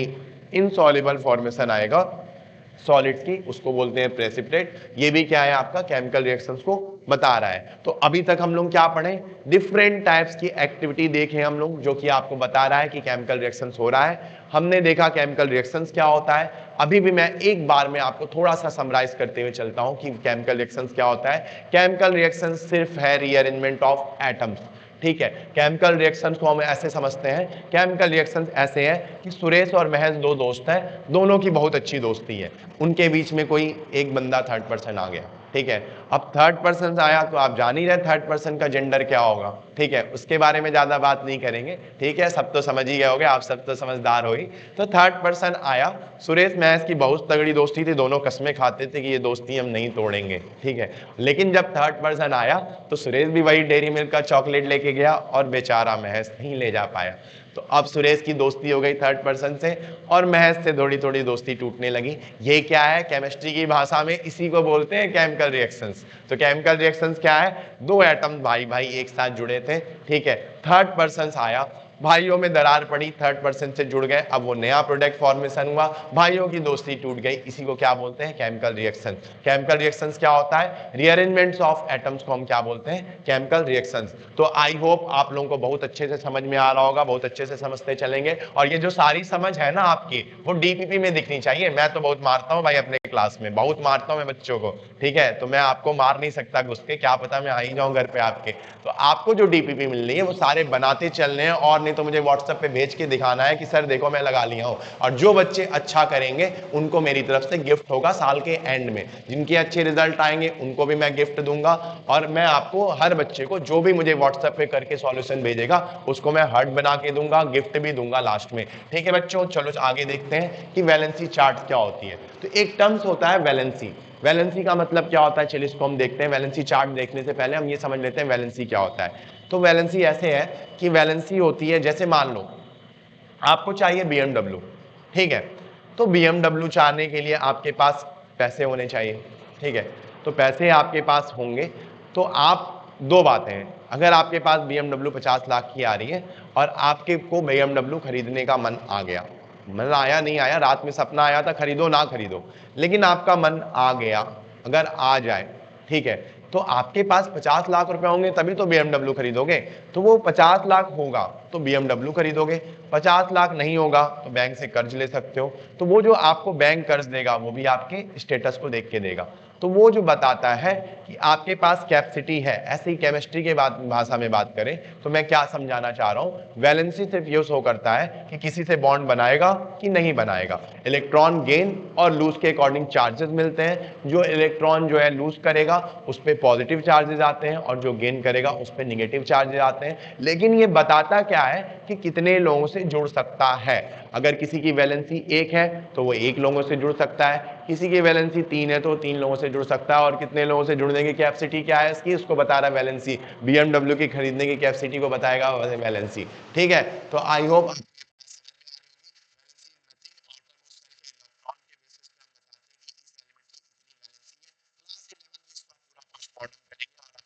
इनसॉल्युबल फॉर्मेशन आएगा सॉलिड्स की, उसको बोलते हैं प्रेसिपिटेट। ये भी क्या है, आपका केमिकल रिएक्शंस को बता रहा है। तो अभी तक हम लोग क्या पढ़े, डिफरेंट टाइप्स की एक्टिविटी देखे हम लोग, जो कि आपको बता रहा है कि केमिकल रिएक्शंस हो रहा है। हमने देखा केमिकल रिएक्शंस क्या होता है। अभी भी मैं एक बार में आपको थोड़ा सा समराइज करते हुए चलता हूं कि केमिकल रिएक्शंस क्या होता है। केमिकल रिएक्शंस सिर्फ है रीअरेंजमेंट ऑफ एटम्स। ठीक है, केमिकल रिएक्शंस को हम ऐसे समझते हैं, केमिकल रिएक्शंस ऐसे हैं कि सुरेश और महज दो दोस्त हैं, दोनों की बहुत अच्छी दोस्ती है, उनके बीच में कोई एक बंदा थर्ड पर्सन आ गया। ठीक है, अब थर्ड पर्सन आया तो आप जान ही रहे थर्ड पर्सन का जेंडर क्या होगा। ठीक है, उसके बारे में ज्यादा बात नहीं करेंगे। ठीक है, सब तो समझ ही गए होगे, आप सब तो समझदार हो ही। तो थर्ड पर्सन आया, सुरेश महज की बहुत तगड़ी दोस्ती थी, दोनों कसमें खाते थे कि ये दोस्ती हम नहीं तोड़ेंगे। ठीक है, लेकिन जब थर्ड पर्सन आया तो सुरेश भी वही डेयरी मिल्क का चॉकलेट लेके गया और बेचारा महज नहीं ले जा पाया। तो अब सुरेश की दोस्ती हो गई थर्ड पर्सन से और महज से थोड़ी थोड़ी दोस्ती टूटने लगी। ये क्या है, केमिस्ट्री की भाषा में इसी को बोलते हैं केमिकल रिएक्शंस। तो केमिकल रिएक्शंस क्या है, दो एटम भाई भाई एक साथ जुड़े थे। ठीक है, थर्ड पर्सन आया भाइयों में दरार पड़ी, थर्ड पर्सन से जुड़ गए, अब वो नया प्रोडक्ट फॉर्मेशन हुआ, भाइयों की दोस्ती टूट गई, इसी को क्या बोलते हैं? Chemical reaction. केमिकल रिएक्शंस क्या होता है? रीअरेंजमेंट्स ऑफ एटम्स को हम क्या बोलते हैं? Chemical reactions. तो आई होप आप लोगों को बहुत अच्छे से समझ में आ रहा होगा, बहुत अच्छे से समझते चलेंगे, और ये जो सारी समझ है ना आपकी, वो डीपीपी में दिखनी चाहिए। मैं तो बहुत मारता हूँ भाई अपने क्लास में, बहुत मारता हूँ मैं बच्चों को, ठीक है, तो मैं आपको मार नहीं सकता घुस के, क्या पता मैं आ ही जाऊं घर पे आपके। तो आपको जो डीपीपी मिल रही है वो सारे बनाते चलने हैं, और नहीं तो मुझे व्हाट्सएप पे भेज के दिखाना है कि सर देखो मैं लगा लिया हूं। और जो बच्चे अच्छा करेंगे उनको मेरी तरफ से गिफ्ट होगा साल के एंड में, जिनके अच्छे रिजल्ट आएंगे उनको भी मैं गिफ्ट दूंगा। और मैं आपको हर बच्चे को जो भी मुझे व्हाट्सएप पे करके सॉल्यूशन भेजेगा उसको मैं हार्ट बना के दूंगा, गिफ्ट भी दूंगा लास्ट में, ठीक है बच्चों। चलो आगे देखते हैं कि वैलेंसी चार्ट क्या होती है। तो एक टर्म्स होता है वैलेंसी। वैलेंसी का मतलब क्या होता है, चलिए इसको हम देखते हैं। वैलेंसी चार्ट देखने से पहले हम ये समझ लेते हैं वैलेंसी क्या होता है। तो वैलेंसी ऐसे है कि वैलेंसी होती है, जैसे मान लो आपको चाहिए BMW, ठीक है, तो BMW चाहने के लिए आपके पास पैसे होने चाहिए, ठीक है। तो पैसे आपके पास होंगे तो आप, दो बातें हैं, अगर आपके पास BMW 50 लाख की आ रही है और आपके को BMW खरीदने का मन आ गया, मन आया नहीं आया, रात में सपना आया था खरीदो ना खरीदो, लेकिन आपका मन आ गया, अगर आ जाए, ठीक है, तो आपके पास 50 लाख रुपए होंगे तभी तो BMW खरीदोगे। तो वो 50 लाख होगा तो BMW खरीदोगे, 50 लाख नहीं होगा तो बैंक से कर्ज ले सकते हो। तो वो जो आपको बैंक कर्ज देगा वो भी आपके स्टेटस को देख के देगा। तो वो जो बताता है कि आपके पास कैपेसिटी है। ऐसे ही केमिस्ट्री के भाषा में बात करें तो मैं क्या समझाना चाह रहा हूं, वैलेंसी सिर्फ ये शो करता है कि किसी से बॉन्ड बनाएगा कि नहीं बनाएगा। इलेक्ट्रॉन गेन और लूज के अकॉर्डिंग चार्जेस मिलते हैं। जो इलेक्ट्रॉन जो है लूज करेगा उस पर पॉजिटिव चार्जेस आते हैं, और जो गेन करेगा उस पर निगेटिव चार्जेस आते हैं। लेकिन ये बताता क्या है कि कितने लोगों से जुड़ सकता है। अगर किसी की वैलेंसी 1 है तो वो 1 लोगों से जुड़ सकता है, किसी की वैलेंसी 3 है तो 3 लोगों से जुड़ सकता है। और कितने लोगों से जुड़ने की कैपेसिटी क्या है इसकी, उसको बता रहा है वैलेंसी। BMW की खरीदने की कैपेसिटी को बताएगा वैलेंसी, ठीक है। तो आई होप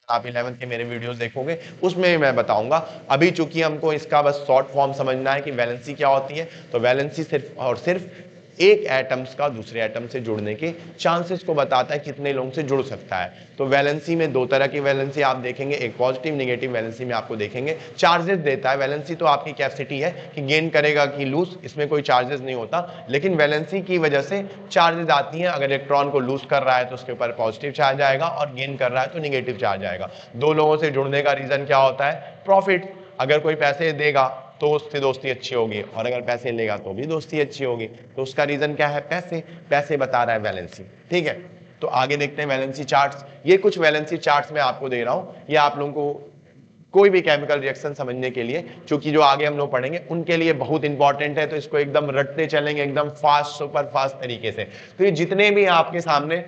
आप 11th के मेरे वीडियोस देखोगे उसमें मैं बताऊंगा। अभी चूंकि हमको इसका बस शॉर्ट फॉर्म समझना है कि वैलेंसी क्या होती है, तो वैलेंसी सिर्फ और सिर्फ एक एटम्स का दूसरे एटम से जुड़ने के चांसेस को बताता है, कितने लोगों से जुड़ सकता है। तो वैलेंसी में दो तरह की वैलेंसी आप देखेंगे, एक पॉजिटिव नेगेटिव वैलेंसी में आपको देखेंगे। चार्जेस देता है, वैलेंसी तो आपकी कैपेसिटी है कि गेन करेगा कि लूज, इसमें कोई चार्जेस नहीं होता, लेकिन वैलेंसी की वजह से चार्जेस आती हैं। अगर इलेक्ट्रॉन को लूज कर रहा है तो उसके ऊपर पॉजिटिव चार्ज आएगा, और गेन कर रहा है तो निगेटिव चार्ज आएगा। दो लोगों से जुड़ने का रीजन क्या होता है, प्रॉफिट। अगर कोई पैसे देगा तो उससे दोस्ती अच्छी होगी, और अगर पैसे लेगा तो भी दोस्ती अच्छी होगी। तो उसका रीजन क्या है, पैसे। पैसे बता रहा है वैलेंसी, ठीक है। तो आगे देखते हैं वैलेंसी चार्ट्स। ये कुछ वैलेंसी चार्ट्स मैं आपको दे रहा हूं, ये आप लोगों को कोई भी केमिकल रिएक्शन समझने के लिए, क्योंकि जो आगे हम लोग पढ़ेंगे उनके लिए बहुत इंपॉर्टेंट है। तो इसको एकदम रटते चलेंगे, एकदम फास्ट, सुपर फास्ट तरीके से। तो ये जितने भी आपके सामने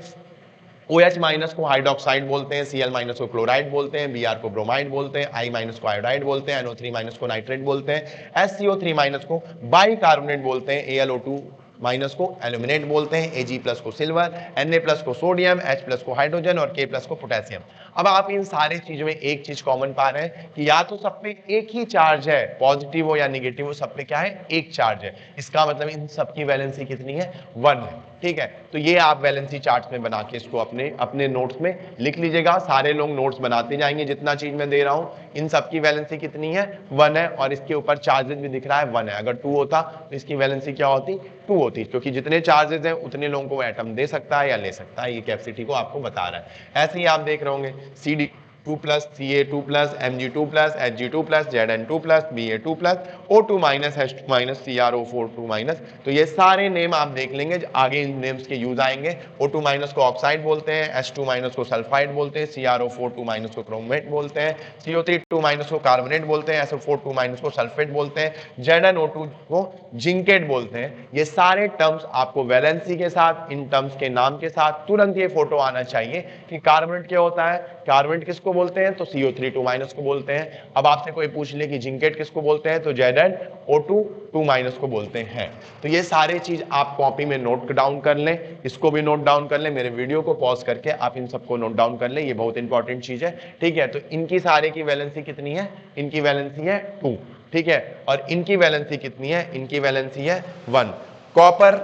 OH माइनस को हाइड्रोक्साइड बोलते हैं, Cl माइनस को क्लोराइड बोलते हैं, Br को ब्रोमाइड बोलते हैं, I माइनस को आयोडाइड बोलते हैं, NO3 माइनस को नाइट्रेट बोलते हैं, SCO3 माइनस को बाइकार्बोनेट बोलते हैं, AlO2 माइनस को एल्यूमिनेट बोलते हैं, Ag प्लस को सिल्वर, Na प्लस को सोडियम, H प्लस को हाइड्रोजन और K प्लस को पोटेशियम। अब आप इन सारे चीजों में एक चीज कॉमन पा रहे हैं कि या तो सब पे एक ही चार्ज है, पॉजिटिव हो या निगेटिव हो, सब पे क्या है, एक चार्ज है। इसका मतलब इन सब की वैलेंसी कितनी है, 1 है, ठीक है। तो ये आप वैलेंसी चार्ट्स में बना के इसको अपने अपने नोट्स में लिख लीजिएगा। सारे लोग नोट्स बनाते जाएंगे, जितना चीज मैं दे रहा हूं इन सब की वैलेंसी कितनी है, 1 है, और इसके ऊपर चार्जेस भी दिख रहा है 1 है। अगर 2 होता तो इसकी वैलेंसी क्या होती, 2 होती, क्योंकि जितने चार्जेस हैं उतने लोगों को एटम दे सकता है या ले सकता है। ये कैपेसिटी को आपको बता रहा है। ऐसे ही आप देख रहे होंगे CD2 plus, Ca2 plus, Mg2 plus, Hg2 plus, Zn2 plus, Ba2 plus, O2 minus, H2 minus, CrO4 minus. तो ये सारे नेम आप देख लेंगे, आगे इन नेम्स के यूज आएंगे। O2 माइनस को ऑक्साइड बोलते हैं, H2 माइनस को सल्फाइड बोलते हैं, CrO4 माइनस को क्रोमेट बोलते हैं, CO3 माइनस को कार्बोनेट बोलते हैं, SO4 माइनस को सल्फेट बोलते हैं, ZnO2 को जिंकेट बोलते हैं। ये सारे टर्म्स आपको वैलेंसी के साथ, इन टर्म्स के नाम के साथ तुरंत ये फोटो आना चाहिए कि कार्बोनेट क्या होता है, कार्बोनेट किसको बोलते हैं, तो CO3 माइनस को बोलते हैं। अब आपसे कोई पूछ ले कि जिंकेट किसको बोलते हैं, तो ZnO2 माइनस को बोलते हैं। तो ये सारे चीज आप कॉपी में नोट डाउन कर लें, इसको भी नोट डाउन कर लें, मेरे वीडियो को पॉज करके आप इन सबको नोट डाउन कर लें, ये बहुत इंपॉर्टेंट चीज है, ठीक है। तो इनकी सारे की वैलेंसी कितनी है, इनकी वैलेंसी है 2। ठीक है, और इनकी वैलेंसी कितनी है, इनकी वैलेंसी है 1। कॉपर,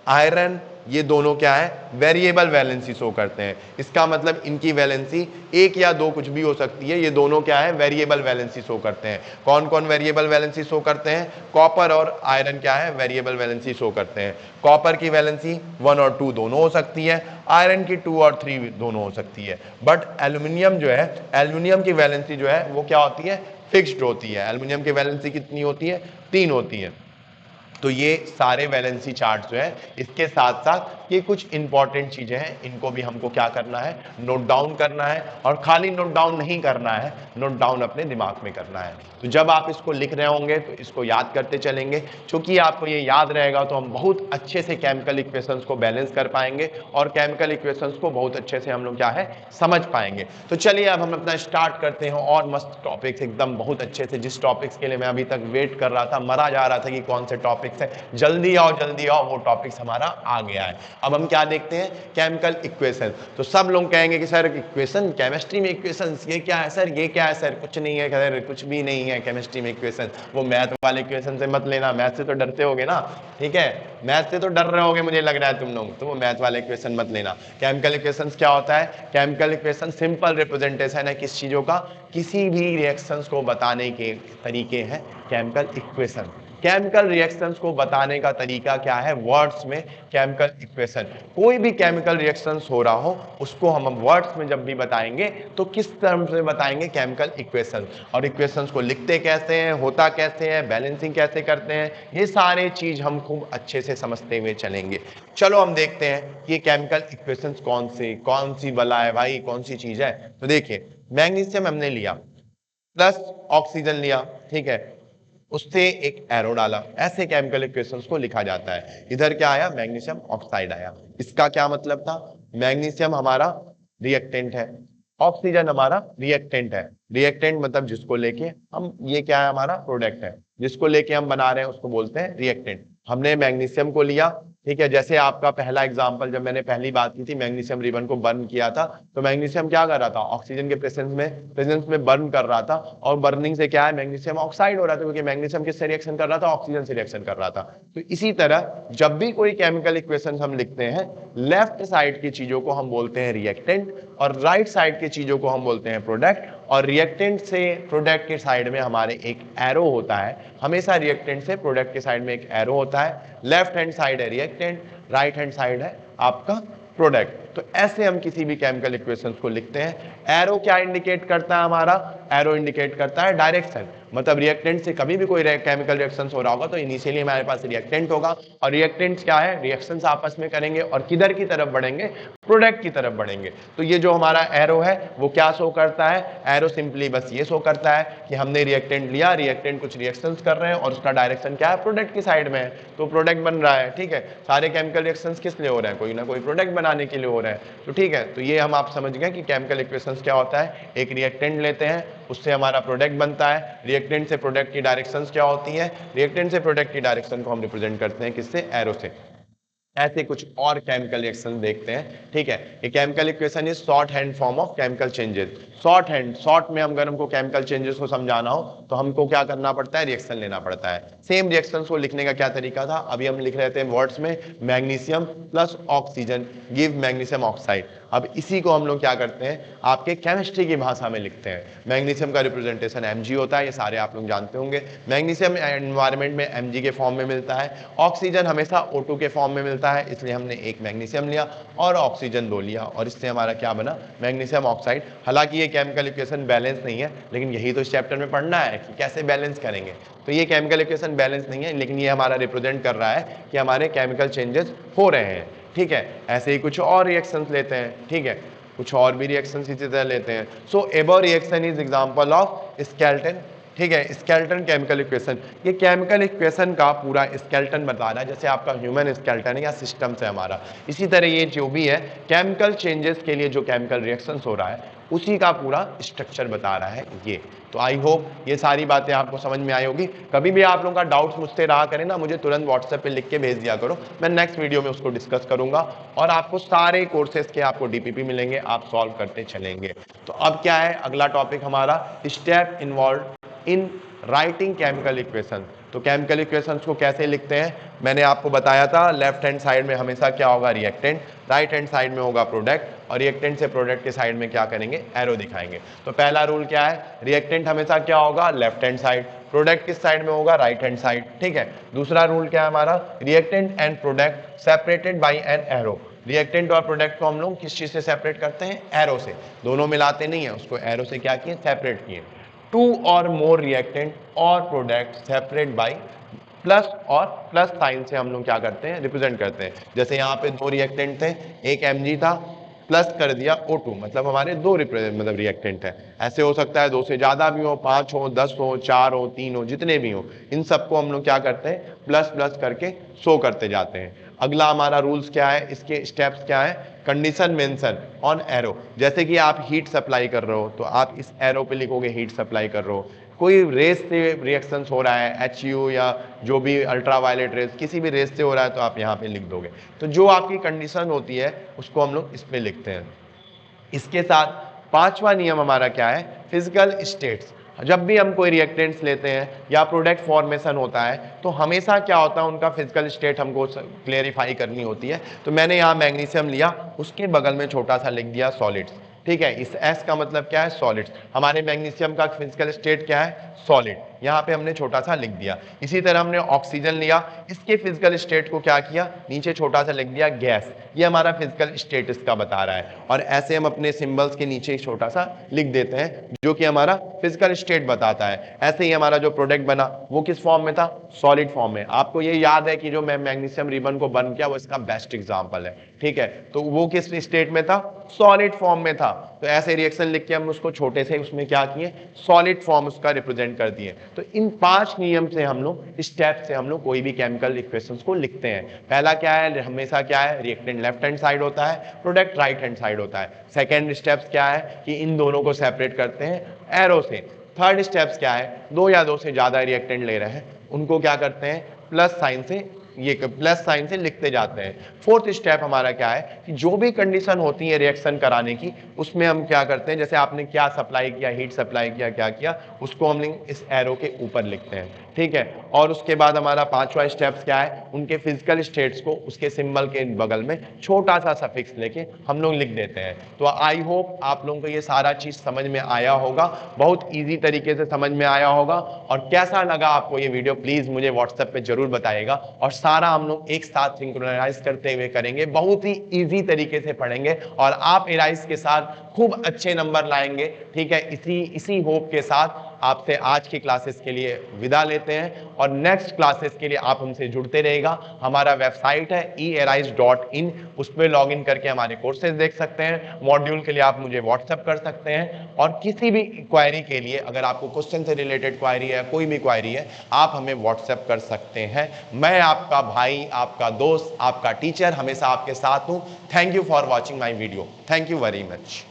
आयरन, ये दोनों क्या है, वेरिएबल वैलेंसी शो करते हैं। इसका मतलब इनकी वैलेंसी 1 या 2 कुछ भी हो सकती है, ये दोनों क्या है, वेरिएबल वैलेंसी शो करते हैं। कौन कौन वेरिएबल वैलेंसी शो करते हैं, कॉपर और आयरन क्या है, वेरिएबल वैलेंसी शो करते हैं। कॉपर की वैलेंसी 1 और 2 दोनों हो सकती है, आयरन की 2 और 3 दोनों हो सकती है। बट एल्यूमिनियम जो है, एल्यूमिनियम की वैलेंसी जो है वो क्या होती है, फिक्स्ड होती है। एल्यूमिनियम की वैलेंसी कितनी होती है, 3 होती है। तो ये सारे वैलेंसी चार्ट जो है, इसके साथ साथ ये कुछ इंपॉर्टेंट चीजें हैं, इनको भी हमको क्या करना है, नोट डाउन करना है। और खाली नोट डाउन नहीं करना है, नोट डाउन अपने दिमाग में करना है। तो जब आप इसको लिख रहे होंगे तो इसको याद करते चलेंगे, क्योंकि आपको ये याद रहेगा तो हम बहुत अच्छे से केमिकल इक्वेशंस को बैलेंस कर पाएंगे और केमिकल इक्वेशंस को बहुत अच्छे से हम लोग क्या है, समझ पाएंगे। तो चलिए अब हम अपना स्टार्ट करते हैं और मस्त टॉपिक्स एकदम बहुत अच्छे से, जिस टॉपिक्स के लिए मैं अभी तक वेट कर रहा था, मरा जा रहा था कि कौन से टॉपिक से जल्दी आओ जल्दी आओ, वो टॉपिक्स हमारा आ गया है। अब हम क्या देखते हैं, केमिकल इक्वेशन। तो सब लोग कहेंगे कि सर इक्वेशन, केमिस्ट्री में इक्वेशंस, ये क्या है सर, ये क्या है सर, कुछ नहीं है सर, कुछ भी नहीं है केमिस्ट्री में इक्वेशन। वो मैथ वाले इक्वेशन से मत लेना, मैथ से तो डरते होगे ना, ठीक है, मैथ से तो डर रहे होगे मुझे लग रहा है तुम लोग, तो वो मैथ वाले इक्वेशन मत लेना। केमिकल इक्वेशंस क्या होता है, केमिकल इक्वेशन सिंपल रिप्रेजेंटेशन है किस चीजों का, किसी भी रिएक्शंस को बताने के तरीके हैं केमिकल इक्वेशन। केमिकल रिएक्शंस को बताने का तरीका क्या है, वर्ड्स में केमिकल इक्वेशन। कोई भी केमिकल रिएक्शंस हो रहा हो उसको हम वर्ड्स में जब भी बताएंगे तो किस तरह से बताएंगे, केमिकल इक्वेशन। और इक्वेशंस को लिखते कैसे हैं, होता कैसे है, बैलेंसिंग कैसे करते हैं, ये सारे चीज हम खूब अच्छे से समझते हुए चलेंगे। चलो हम देखते हैं ये केमिकल इक्वेशंस कौन सी बला है भाई, कौन सी चीज है। तो देखिए मैग्नीशियम हमने लिया प्लस ऑक्सीजन लिया, ठीक है, उससे एक एरो डाला, ऐसे केमिकल इक्वेशंस को लिखा जाता है। इधर क्या आया, मैग्नीशियम ऑक्साइड आया। इसका क्या मतलब था, मैग्नीशियम हमारा रिएक्टेंट है, ऑक्सीजन हमारा रिएक्टेंट है। रिएक्टेंट मतलब जिसको लेके हम, ये क्या है हमारा प्रोडक्ट है, जिसको लेके हम बना रहे हैं उसको बोलते हैं रिएक्टेंट। हमने मैग्नीशियम को लिया, ठीक है, जैसे आपका पहला एग्जांपल जब मैंने पहली बात की थी, मैग्नीशियम रिबन को बर्न किया था, तो मैग्नीशियम क्या कर रहा था, ऑक्सीजन के प्रेजेंस में बर्न कर रहा था, और बर्निंग से क्या है, मैग्नीशियम ऑक्साइड हो रहा था, क्योंकि मैग्नीशियम किससे रिएक्शन कर रहा था, ऑक्सीजन से रिएक्शन कर रहा था। तो इसी तरह जब भी कोई केमिकल इक्वेशन हम लिखते हैं, लेफ्ट साइड की चीजों को हम बोलते हैं रिएक्टेंट और राइट साइड की चीजों को हम बोलते हैं प्रोडक्ट। और रिएक्टेंट से प्रोडक्ट के साइड में हमारे एक एरो होता है, हमेशा रिएक्टेंट से प्रोडक्ट के साइड में एक एरो होता है। लेफ्ट हैंड साइड है रिएक्टेंट, राइट हैंड साइड है आपका प्रोडक्ट। तो ऐसे हम किसी भी केमिकल इक्वेशंस को लिखते हैं। एरो क्या इंडिकेट करता है हमारा, एरो इंडिकेट करता है डायरेक्शन, मतलब रिएक्टेंट से कभी भी कोई केमिकल रिएक्शंस हो रहा होगा तो इनिशियली हमारे पास रिएक्टेंट होगा, और रिएक्टेंट्स क्या है, रिएक्शंस आपस में करेंगे और किधर की तरफ बढ़ेंगे, प्रोडक्ट की तरफ बढ़ेंगे। तो ये जो हमारा एरो है वो क्या शो करता है, एरो सिंपली बस ये शो करता है कि हमने रिएक्टेंट लिया, रिएक्टेंट कुछ रिएक्शंस कर रहे हैं और उसका डायरेक्शन क्या है, प्रोडक्ट की साइड में है, तो प्रोडक्ट बन रहा है। ठीक है, सारे केमिकल रिएक्शंस किस लिए हो रहे हैं, कोई ना कोई प्रोडक्ट बनाने के लिए हो रहे हैं। तो ठीक है, तो ये हम आप समझ गए कि केमिकल इक्वेशंस क्या होता है, एक रिएक्टेंट लेते हैं उससे हमारा प्रोडक्ट बनता है, रिएक्टेंट से प्रोडक्ट की डायरेक्शंस क्या होती है, रिएक्टेंट से प्रोडक्ट की डायरेक्शन को हम रिप्रेजेंट करते हैं किससे, एरो से। ऐसे कुछ और केमिकल रिएक्शन देखते हैं। ठीक है, ये chemical equation is short hand form of chemical changes. Short hand, short में अगर हमको केमिकल चेंजेस को समझाना हो तो हमको क्या करना पड़ता है, रिएक्शन लेना पड़ता है। सेम रिएक्शंस को लिखने का क्या तरीका था, अभी हम लिख रहे थे वर्ड्स में, magnesium plus oxygen give magnesium oxide. अब इसी को हम लोग क्या करते हैं, आपके केमिस्ट्री की भाषा में लिखते हैं। मैग्नीशियम का रिप्रेजेंटेशन Mg होता है, ये सारे आप लोग जानते होंगे। मैग्नीशियम एनवायरनमेंट में Mg के फॉर्म में मिलता है, ऑक्सीजन हमेशा O2 के फॉर्म में मिलता है, इसलिए हमने एक मैग्नीशियम लिया और ऑक्सीजन 2 लिया और इससे हमारा क्या बना, मैग्नीशियम ऑक्साइड। हालांकि ये केमिकल इक्वेशन बैलेंस नहीं है, लेकिन यही तो इस चैप्टर में पढ़ना है कि कैसे बैलेंस करेंगे। तो ये केमिकल इक्वेशन बैलेंस नहीं है, लेकिन ये हमारा रिप्रेजेंट कर रहा है कि हमारे केमिकल चेंजेस हो रहे हैं। ठीक है, ऐसे ही कुछ और रिएक्शंस लेते हैं। ठीक है, कुछ और भी रिएक्शंस इसी तरह लेते हैं। सो एबो reaction is example of skeleton. ठीक है, स्केलेटन केमिकल इक्वेशन, ये केमिकल इक्वेशन का पूरा स्केलेटन बता रहा है, जैसे आपका ह्यूमन स्केलेटन है या सिस्टम से हमारा, इसी तरह ये जो भी है केमिकल चेंजेस के लिए जो केमिकल रिएक्शंस हो रहा है उसी का पूरा स्ट्रक्चर बता रहा है ये। तो आई होप ये सारी बातें आपको समझ में आई होगी। कभी भी आप लोगों का डाउट्स मुझसे रहा करें ना, मुझे तुरंत व्हाट्सएप पे लिख के भेज दिया करो, मैं नेक्स्ट वीडियो में उसको डिस्कस करूंगा और आपको सारे कोर्सेज के आपको डीपीपी मिलेंगे, आप सॉल्व करते चलेंगे। तो अब क्या है, अगला टॉपिक हमारा step involve in writing chemical equation. तो केमिकल इक्वेशंस को कैसे लिखते हैं मैंने आपको बताया था, लेफ्ट हैंड साइड में हमेशा क्या होगा रिएक्टेंट, राइट हैंड साइड में होगा प्रोडक्ट, और रिएक्टेंट से प्रोडक्ट के साइड में क्या करेंगे एरो दिखाएंगे। तो पहला रूल क्या है, रिएक्टेंट हमेशा क्या होगा लेफ्ट हैंड साइड, प्रोडक्ट किस साइड में होगा राइट हैंड साइड, ठीक है। दूसरा रूल क्या है हमारा, reactant and product separated by an arrow. Reactant और प्रोडक्ट को हम लोग किस चीज से सेपरेट करते हैं, एरो से, दोनों मिलाते नहीं है, उसको एरो से क्या किए सेपरेट किए। टू और मोर रिएक्टेंट और प्रोडक्ट सेपरेट बाय प्लस, और प्लस साइन से हम लोग क्या करते हैं रिप्रेजेंट करते हैं। जैसे यहाँ पे दो रिएक्टेंट थे, एक Mg था, प्लस कर दिया O2, मतलब हमारे दो मतलब रिएक्टेंट है। ऐसे हो सकता है दो से ज्यादा भी हो, 5 हो, 10 हो, 4 हो, 3 हो, जितने भी हो, इन सबको हम लोग क्या करते हैं प्लस प्लस करके शो करते जाते हैं। अगला हमारा रूल्स क्या है, इसके स्टेप्स क्या है, कंडीशन मेंशन ऑन एरो। जैसे कि आप हीट सप्लाई कर रहे हो तो आप इस एरो पे लिखोगे हीट सप्लाई कर रहे हो। कोई रेस से रिएक्शंस हो रहा है, HU या जो भी अल्ट्रावायलेट रेस, किसी भी रेस से हो रहा है तो आप यहाँ पे लिख दोगे। तो जो आपकी कंडीशन होती है उसको हम लोग इस पे लिखते हैं। इसके साथ पांचवा नियम हमारा क्या है, फिजिकल स्टेट्स। जब भी हम कोई रिएक्टेंट्स लेते हैं या प्रोडक्ट फॉर्मेशन होता है तो हमेशा क्या होता है उनका फिजिकल स्टेट हमको क्लेरिफाई करनी होती है। तो मैंने यहाँ मैग्नीशियम लिया, उसके बगल में छोटा सा लिख दिया सॉलिड्स, ठीक है। इस S का मतलब क्या है सॉलिड्स, हमारे मैग्नीशियम का फिजिकल स्टेट क्या है सॉलिड, यहाँ पे हमने छोटा सा लिख दिया। इसी तरह हमने ऑक्सीजन लिया, इसके फिजिकल स्टेट को क्या किया नीचे छोटा सा लिख दिया गैस, ये हमारा फिजिकल स्टेट इसका बता रहा है। और ऐसे हम अपने सिंबल्स के नीचे छोटा सा लिख देते हैं जो कि हमारा फिजिकल स्टेट बताता है। ऐसे ही हमारा जो प्रोडक्ट बना वो किस फॉर्म में था, सॉलिड फॉर्म में। आपको ये याद है कि जो मैं मैग्नीशियम रिबन को बर्न किया वो इसका बेस्ट एग्जांपल है, ठीक है। तो वो किस स्टेट में था, सॉलिड फॉर्म में था। तो ऐसे रिएक्शन लिख के हम उसको छोटे से उसमें क्या किए सॉलिड फॉर्म उसका रिप्रेजेंट कर दिए। तो इन 5 नियम से हम लोग, स्टेप से हम लोग कोई भी केमिकल इक्वेशंस को लिखते हैं। पहला क्या है, हमेशा क्या है रिएक्टेंट लेफ्ट हैंड साइड होता है, प्रोडक्ट राइट हैंड साइड होता है। सेकेंड स्टेप्स क्या है कि इन दोनों को सेपरेट करते हैं एरो से। थर्ड स्टेप्स क्या है, दो या दो से ज्यादा रिएक्टेंट ले रहे हैं उनको क्या करते हैं प्लस साइन से, ये प्लस साइन से लिखते जाते हैं। फोर्थ स्टेप हमारा क्या है कि जो भी कंडीशन होती है रिएक्शन कराने की उसमें हम क्या करते हैं, जैसे आपने क्या सप्लाई किया, हीट सप्लाई किया, क्या किया, उसको हम इस एरो के ऊपर लिखते हैं, ठीक है। और उसके बाद हमारा पांचवा स्टेप्स क्या है, उनके फिजिकल स्टेट्स को उसके सिंबल के बगल में छोटा सा सफिक्स लेके हम लोग लिख देते हैं। तो आई होप आप लोगों को ये सारा चीज समझ में आया होगा, बहुत ईजी तरीके से समझ में आया होगा। और कैसा लगा आपको ये वीडियो प्लीज मुझे व्हाट्सएप पे जरूर बताइएगा। और सारा हम लोग एक साथ सिंक्रोनाइज करते हुए करेंगे, बहुत ही इजी तरीके से पढ़ेंगे और आप एराइज के साथ खूब अच्छे नंबर लाएंगे, ठीक है। इसी होप के साथ आपसे आज की क्लासेस के लिए विदा लेते हैं और नेक्स्ट क्लासेस के लिए आप हमसे जुड़ते रहेगा। हमारा वेबसाइट है earise.in, उस पर लॉग इन करके हमारे कोर्सेज देख सकते हैं। मॉड्यूल के लिए आप मुझे व्हाट्सएप कर सकते हैं और किसी भी क्वेरी के लिए, अगर आपको क्वेश्चन से रिलेटेड क्वेरी है, कोई भी क्वेरी है, आप हमें व्हाट्सएप कर सकते हैं। मैं आपका भाई, आपका दोस्त, आपका टीचर हमेशा आपके साथ हूं। Thank you for watching my video, thank you very much.